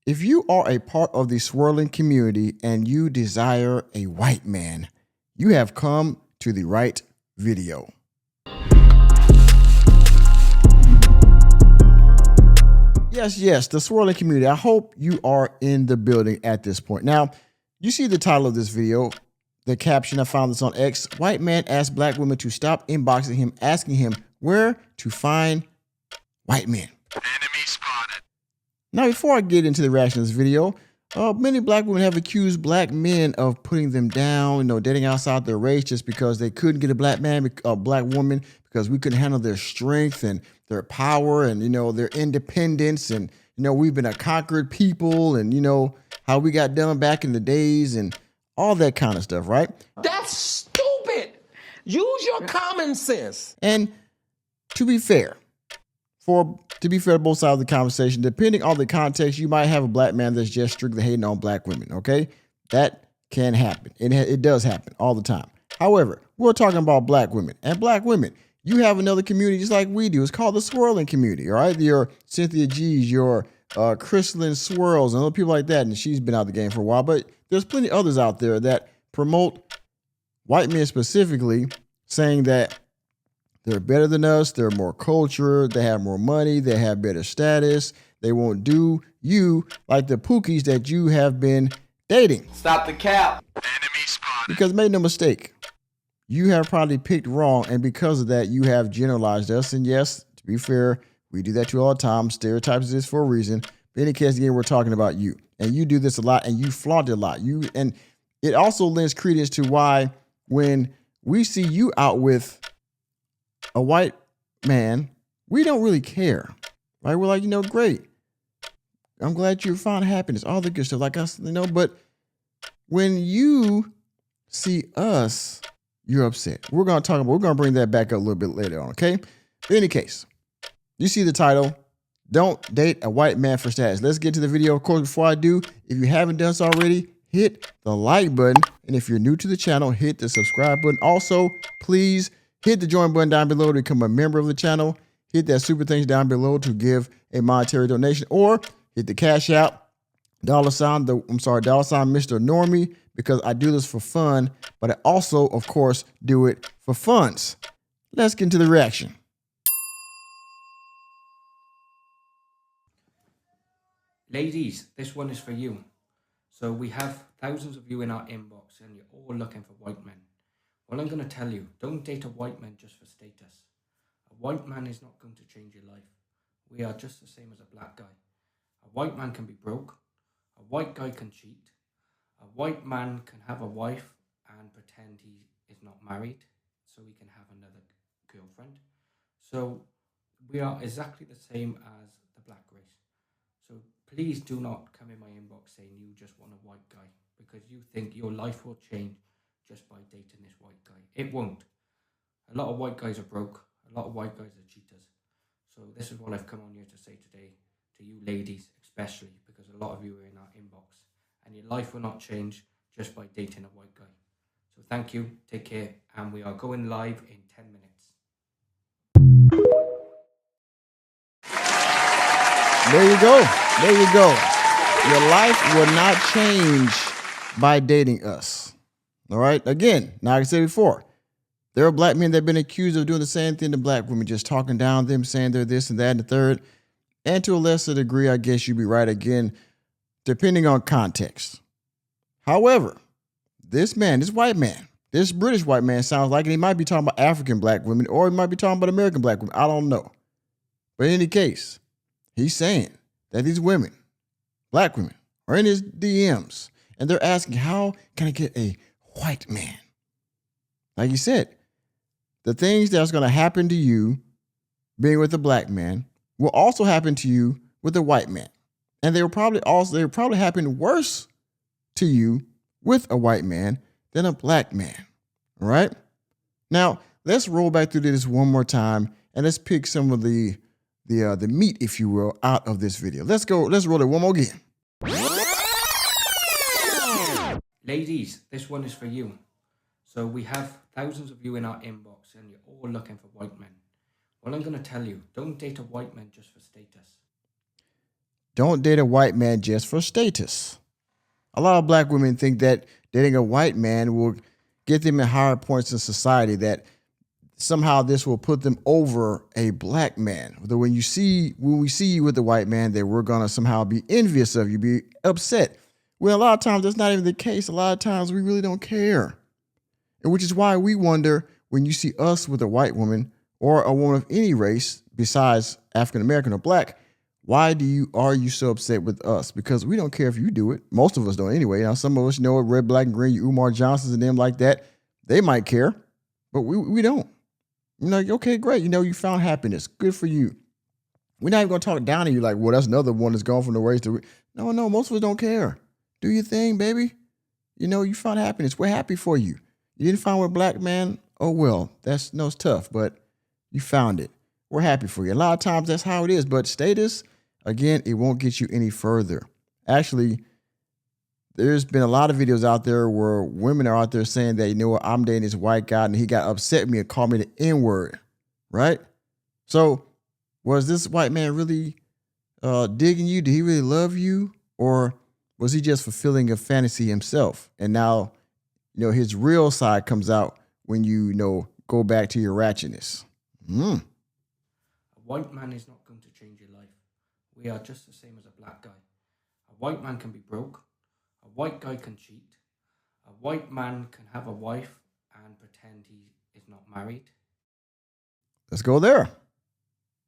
If you are a part of the swirling community and you desire a white man, you have come to the right video. Yes, the swirling community. I hope you are in the building at this point. Now, you see the title of this video, the caption. I found this on X. White man asks black women to stop inboxing him, asking him where to find white men. Enemy spotted. Now, before I get into the reaction of this video, many black women have accused black men of putting them down, dating outside their race just because they couldn't get a black man, a black woman, because we couldn't handle their strength and their power and, their independence. And, we've been a conquered people and, how we got done back in the days and all that kind of stuff, right? That's stupid. Use your common sense. And to be fair, to both sides of the conversation, depending on the context, you might have a black man that's just strictly hating on black women, okay? That can happen. It does happen all the time. However, we're talking about black women. And black women, you have another community just like we do. It's called the swirling community, all right? Your Cynthia G's, your Crystalline Swirls, and other people like that. And she's been out of the game for a while. But there's plenty of others out there that promote white men specifically, saying that they're better than us, they're more cultured, they have more money, they have better status, they won't do you like the pookies that you have been dating. Stop the cap. Enemy spotted. Because make no mistake, you have probably picked wrong, and because of that, you have generalized us. And yes, to be fair, we do that to you all the time. Stereotypes this for a reason. But in any case, again, we're talking about you. And you do this a lot, and you flaunt it a lot. And it also lends credence to why when we see you out with a white man, we don't really care, right? We're like, great. I'm glad you found happiness, all the good stuff like us, but when you see us, you're upset. We're going to bring that back up a little bit later on. Okay. In any case, you see the title, don't date a white man for status. Let's get to the video. Of course, before I do, if you haven't done so already, hit the like button. And if you're new to the channel, hit the subscribe button. Also, please hit the join button down below to become a member of the channel. Hit that super thanks down below to give a monetary donation, or hit the Cashapp $sign Mr. Normie, because I do this for fun, but I also, of course, do it for funds. Let's get into the reaction. Ladies, this one is for you. So we have thousands of you in our inbox and you're all looking for white men. Well, I'm going to tell you, don't date a white man just for status. A white man is not going to change your life. We are just the same as a black guy. A white man can be broke. A white guy can cheat. A white man can have a wife and pretend he is not married so he can have another girlfriend. So we are exactly the same as the black race. So please do not come in my inbox saying you just want a white guy because you think your life will change just by dating this white guy. It won't. A lot of white guys are broke. A lot of white guys are cheaters. So this is what I've come on here to say today to you ladies especially, because a lot of you are in our inbox and your life will not change just by dating a white guy. So thank you, take care, and we are going live in 10 minutes. There you go. There you go. Your life will not change by dating us. All right. Again, like I said before, there are black men that have been accused of doing the same thing to black women, just talking down them, saying they're this and that and the third. And to a lesser degree, I guess you'd be right again, depending on context. However, this white man, this British white man sounds like, and he might be talking about African black women, or he might be talking about American black women. I don't know. But in any case, he's saying that these women, black women, are in his DMs, and they're asking, how can I get a white man? Like you said, the things that's going to happen to you being with a black man will also happen to you with a white man. And they will probably happen worse to you with a white man than a black man. All right? Now, let's roll back through this one more time and let's pick some of the meat, if you will, out of this video. Let's roll it one more again. Ladies, this one is for you. So we have thousands of you in our inbox and you're all looking for white men. Well, I'm going to tell you, don't date a white man just for status. don't date a white man just for status. A lot of black women think that dating a white man will get them in higher points in society, that somehow this will put them over a black man. Though when we see you with a white man, that we're gonna somehow be envious of you, be upset. Well, a lot of times that's not even the case. A lot of times we really don't care. And which is why we wonder when you see us with a white woman or a woman of any race besides African American or black, why are you so upset with us? Because we don't care if you do it. Most of us don't anyway. Now, some of us, red, black, and green, Umar Johnsons and them like that, they might care, but we don't. Okay, great. You found happiness. Good for you. We're not even going to talk down to you like, well, that's another one that's gone from the race to... No, most of us don't care. Do your thing, baby. You found happiness. We're happy for you. You didn't find a black man? Oh, well, it's tough, but you found it. We're happy for you. A lot of times that's how it is, but status, again, it won't get you any further. Actually, there's been a lot of videos out there where women are out there saying that, I'm dating this white guy and he got upset with me and called me the N-word, right? So was this white man really digging you? Did he really love you? Or was he just fulfilling a fantasy himself? And now, his real side comes out when you go back to your ratchetness. A white man is not going to change your life. We are just the same as a black guy. A white man can be broke. A white guy can cheat. A white man can have a wife and pretend he is not married. Let's go there.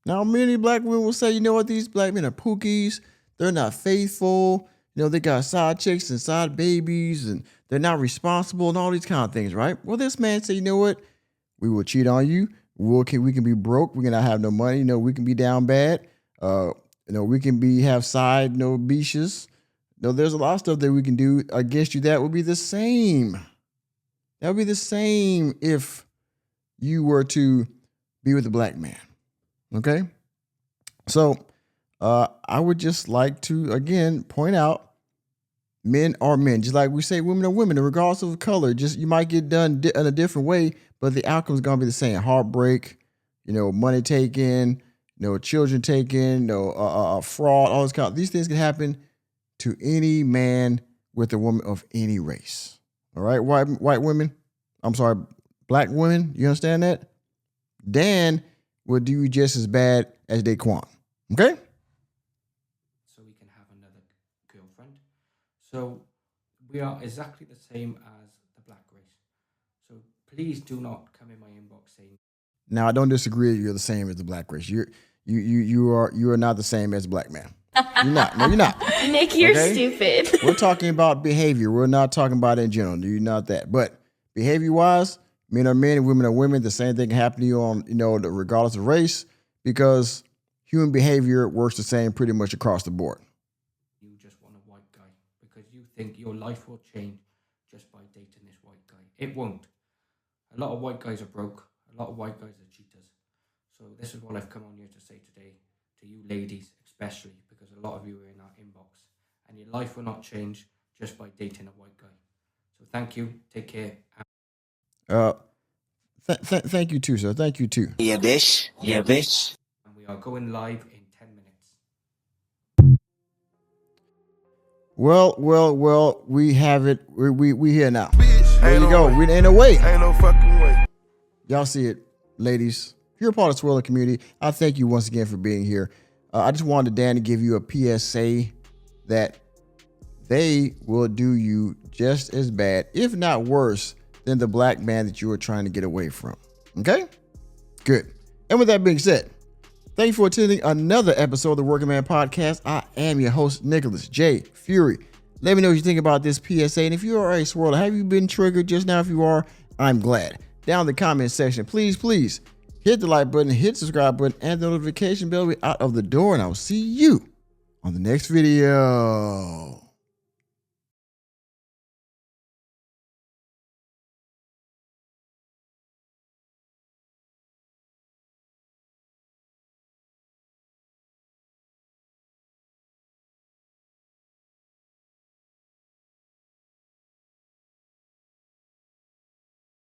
Now, many black women will say, these black men are pookies. They're not faithful. They got side chicks and side babies and they're not responsible and all these kind of things, right? Well, this man said, we will cheat on you. We can be broke. We cannot have no money. We can be down bad. We can have side, beaches. There's a lot of stuff that we can do against you that would be the same. That would be the same if you were to be with a black man. Okay? So I would just like to, again, point out men are men. Just like we say women are women, regardless of color. Just you might get done in a different way, but the outcome is going to be the same. Heartbreak, money taken, children taken, fraud, all this kind of, these things can happen to any man with a woman of any race. All right, white women. I'm sorry, black women. You understand that? Dan will do you just as bad as Daquan. Okay? So we can have another girlfriend. So we are exactly the same as the black race. So please do not come in my inbox saying. Now I don't disagree. You're the same as the black race. You are not the same as a black man. You're not. No, you're not. Nick, you're stupid. We're talking about behavior. We're not talking about it in general. You're not that. But behavior-wise, men are men and women are women. The same thing can happen to you on, regardless of race, because human behavior works the same pretty much across the board. You just want a white guy because you think your life will change just by dating this white guy. It won't. A lot of white guys are broke. A lot of white guys are cheaters. So this is what I've come on here to say today to you ladies, especially because a lot of you are in our inbox and your life will not change just by dating a white guy. So thank you. Take care. Thank you too, sir. Thank you too. Yeah, bitch. Yeah, bitch. And we are going live in 10 minutes. Well, we have it. We here now. There you go. We ain't no way. Ain't no fucking way. Y'all see it, ladies. If you're a part of the Swirling community, I thank you once again for being here. I just wanted Dan to give you a PSA that they will do you just as bad, if not worse, than the black man that you were trying to get away from. Okay? Good. And with that being said, thank you for attending another episode of the Working Man Podcast. I am your host, Nicholas J. Fury. Let me know what you think about this PSA. And if you are a swirler, have you been triggered just now? If you are, I'm glad. Down in the comment section, please hit the like button, hit the subscribe button, and the notification bell. We're out of the door, and I'll see you on the next video.